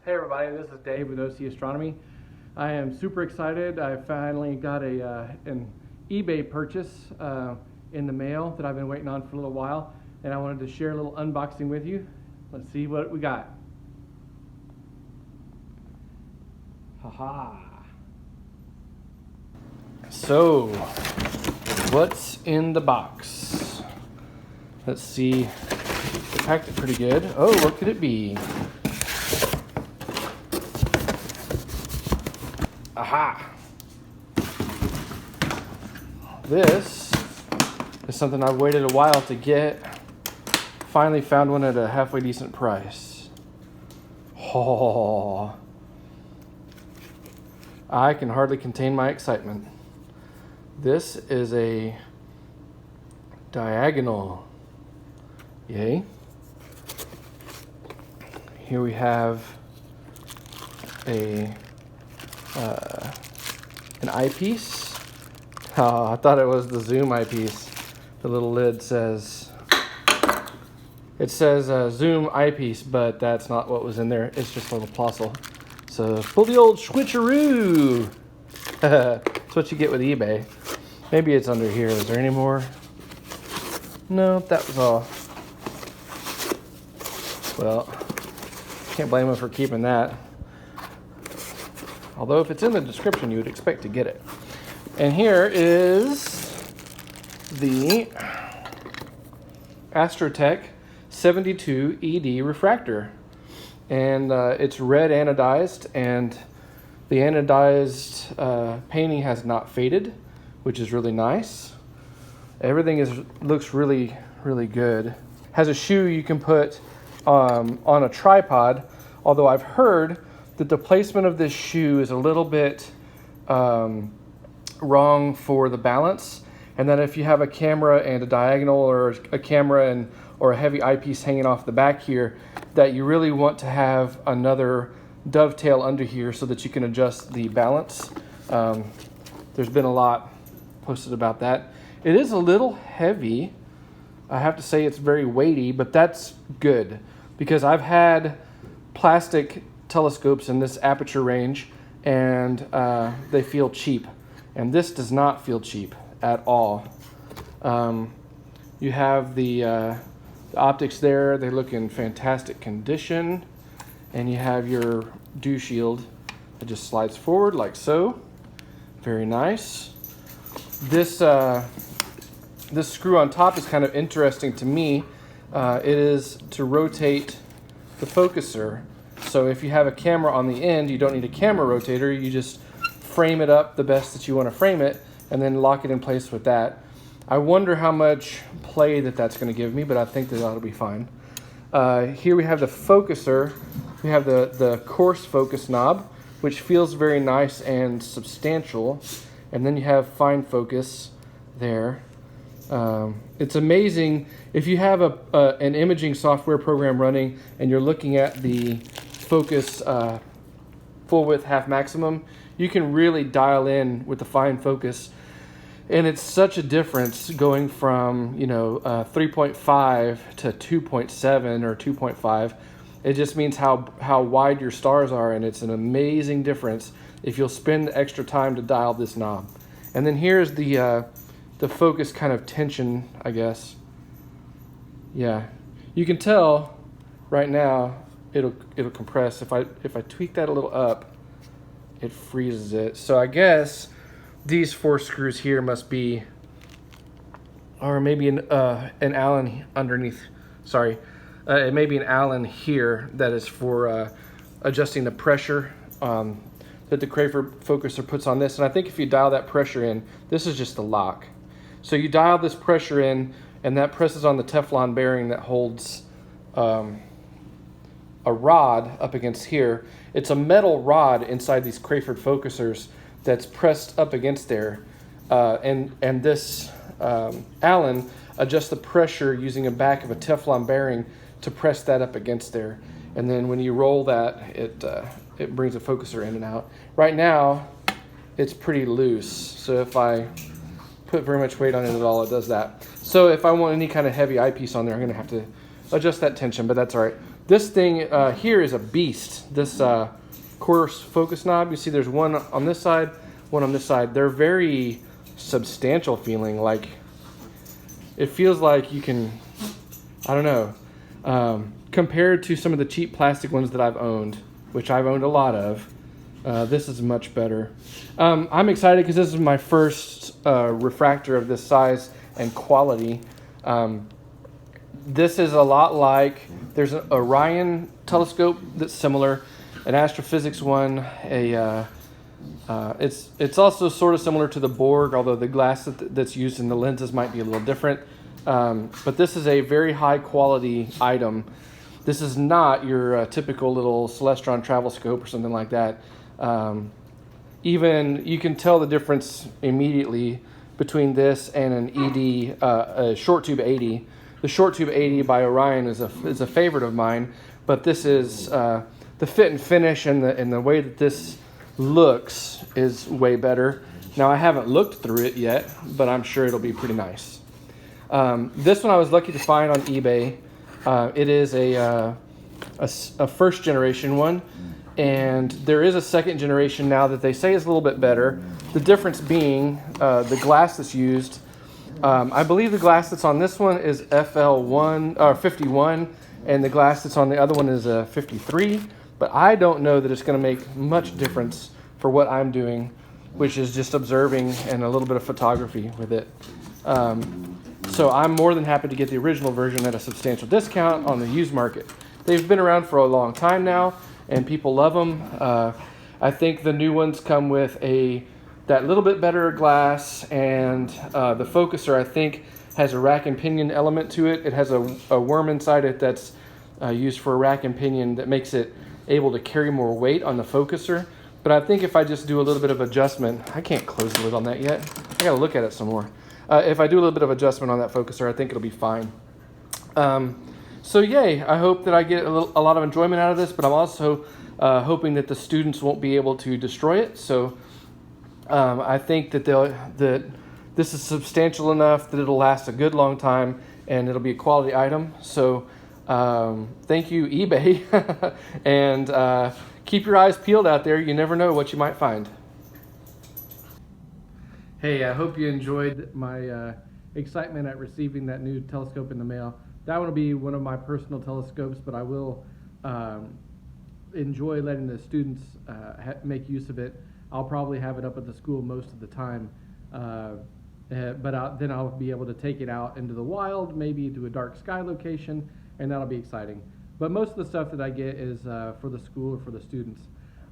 Hey everybody, this is Dave with OC Astronomy. I am super excited. I finally got an eBay purchase in the mail that I've been waiting on for a little while, and I wanted to share a little unboxing with you. Let's see what we got. Haha. So, what's in the box? Let's see. They packed it pretty good. Oh, what could it be? Aha! This is something I've waited a while to get. Finally found one at a halfway decent price. Oh, I can hardly contain my excitement. This is a diagonal. Yay. Here we have an eyepiece. Oh, I thought it was the zoom eyepiece. The little lid says, zoom eyepiece, but that's not what was in there. It's just a little plossel. So pull the old switcheroo. That's what you get with eBay. Maybe it's under here. Is there any more? No, that was all. Well, can't blame them for keeping that. Although if it's in the description, you would expect to get it. And here is the AT72ED refractor. And it's red anodized, and the anodized painting has not faded, which is really nice. Everything looks really, really good. Has a shoe you can put on a tripod, although I've heard that the placement of this shoe is a little bit wrong for the balance, and that if you have a camera and a diagonal, or a camera or a heavy eyepiece hanging off the back here, that you really want to have another dovetail under here so that you can adjust the balance. There's been a lot posted about that. It is a little heavy. I have to say it's very weighty, but that's good because I've had plastic telescopes in this aperture range, and they feel cheap, and this does not feel cheap at all. You have the optics there. They look in fantastic condition, and you have your dew shield that just slides forward like so. Very nice. This screw on top is kind of interesting to me. It is to rotate the focuser. So if you have a camera on the end, you don't need a camera rotator. You just frame it up the best that you want to frame it, and then lock it in place with that. I wonder how much play that's going to give me, but I think that that'll be fine. Here we have the focuser. We have the coarse focus knob, which feels very nice and substantial. And then you have fine focus there. It's amazing if you have an imaging software program running and you're looking at the focus full width half maximum, you can really dial in with the fine focus. And it's such a difference going from 3.5 to 2.7 or 2.5. It just means how wide your stars are, and it's an amazing difference if you'll spend extra time to dial this knob. And then here's the focus kind of tension, I guess. Yeah, you can tell right now it'll compress. If I tweak that a little up, it freezes it. So I guess these 4 screws here must be, or maybe an Allen underneath. Sorry, it may be an Allen here that is for adjusting the pressure that the Crayford focuser puts on this. And I think if you dial that pressure in, this is just the lock. So you dial this pressure in, and that presses on the Teflon bearing that holds a rod up against here. It's a metal rod inside these Crayford focusers that's pressed up against there. And this Allen adjusts the pressure using a back of a Teflon bearing to press that up against there. And then when you roll that, it brings the focuser in and out. Right now, it's pretty loose. So if I put very much weight on it at all, it does that. So if I want any kind of heavy eyepiece on there, I'm gonna have to adjust that tension, but that's all right. This thing here is a beast. This Coarse focus knob. You see there's one on this side, one on this side. They're very substantial feeling. Like, it feels like you can, I don't know, compared to some of the cheap plastic ones that I've owned, which I've owned a lot of, this is much better. I'm excited because this is my first refractor of this size and quality. This is a lot like, there's an Orion telescope that's similar, an astrophysics one, it's also sort of similar to the Borg, although the glass that's used in the lenses might be a little different. But this is a very high quality item. This is not your typical little Celestron travel scope or something like that. Even you can tell the difference immediately between this and an ED, a short tube 80. The short tube 80 by Orion is a favorite of mine, but this is the fit and finish and the way that this looks is way better. Now I haven't looked through it yet, but I'm sure it'll be pretty nice. This one I was lucky to find on eBay. It is a first generation one, and there is a second generation now that they say is a little bit better. The difference being the glass that's used. I believe the glass that's on this one is FL1 or 51, and the glass that's on the other one is a 53. But I don't know that it's going to make much difference for what I'm doing, which is just observing and a little bit of photography with it. So I'm more than happy to get the original version at a substantial discount on the used market. They've been around for a long time now, and people love them. I think the new ones come with that little bit better glass, and the focuser, I think, has a rack and pinion element to it. It has a worm inside it that's used for a rack and pinion that makes it able to carry more weight on the focuser. But I think if I just do a little bit of adjustment, I can't close the lid on that yet. I gotta look at it some more. If I do a little bit of adjustment on that focuser, I think it'll be fine. So yay, I hope that I get a lot of enjoyment out of this, but I'm also hoping that the students won't be able to destroy it. So I think that this is substantial enough that it'll last a good long time and it'll be a quality item. So thank you, eBay, and keep your eyes peeled out there. You never know what you might find. Hey, I hope you enjoyed my excitement at receiving that new telescope in the mail. That one will be one of my personal telescopes, but I will enjoy letting the students make use of it. I'll probably have it up at the school most of the time, but then I'll be able to take it out into the wild, maybe to a dark sky location, and that'll be exciting. But most of the stuff that I get is for the school or for the students.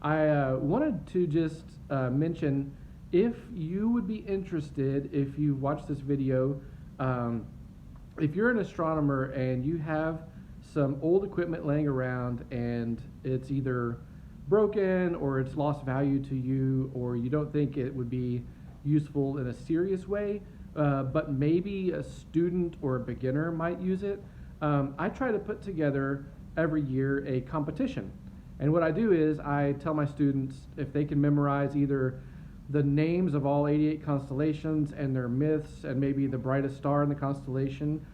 I wanted to just mention, if you would be interested, if you watch this video, if you're an astronomer and you have some old equipment laying around and it's either broken or it's lost value to you, or you don't think it would be useful in a serious way, but maybe a student or a beginner might use it, I try to put together every year a competition. And what I do is I tell my students if they can memorize either the names of all 88 constellations and their myths and maybe the brightest star in the constellation,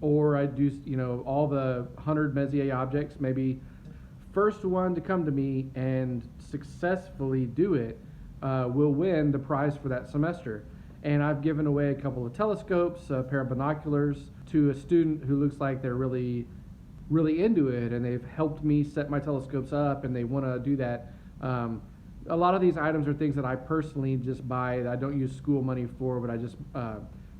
or I do, all the 100 Messier objects, maybe first one to come to me and successfully do it will win the prize for that semester. And I've given away a couple of telescopes, a pair of binoculars to a student who looks like they're really into it, and they've helped me set my telescopes up and they want to do that. A lot of these items are things that I personally just buy, that I don't use school money for, but I just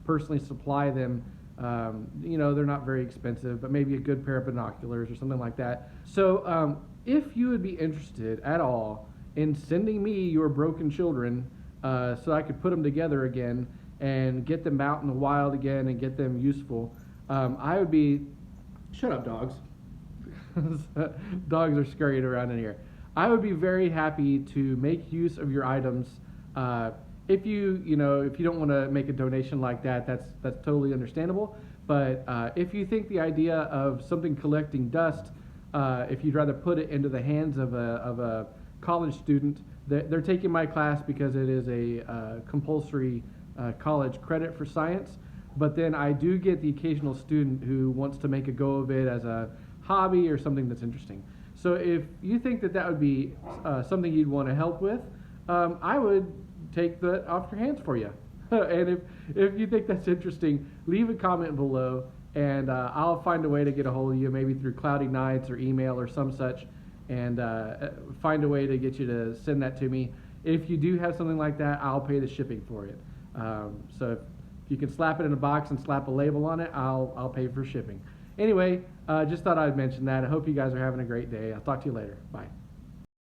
personally supply them. They're not very expensive, but maybe a good pair of binoculars or something like that. So if you would be interested at all in sending me your broken children so I could put them together again and get them out in the wild again and get them useful, I would be... Shut up, dogs. Dogs are scurrying around in here. I would be very happy to make use of your items. If you don't want to make a donation like that, that's totally understandable. But if you think the idea of something collecting dust, if you'd rather put it into the hands of a college student, they're taking my class because it is a compulsory college credit for science. But then I do get the occasional student who wants to make a go of it as a hobby or something that's interesting. So if you think that that would be something you'd want to help with, I would take that off your hands for you. And if you think that's interesting, leave a comment below, and I'll find a way to get a hold of you, maybe through Cloudy Nights or email or some such, and find a way to get you to send that to me. If you do have something like that, I'll pay the shipping for it. So if you can slap it in a box and slap a label on it, I'll pay for shipping. Anyway, just thought I'd mention that. I hope you guys are having a great day. I'll talk to you later. Bye.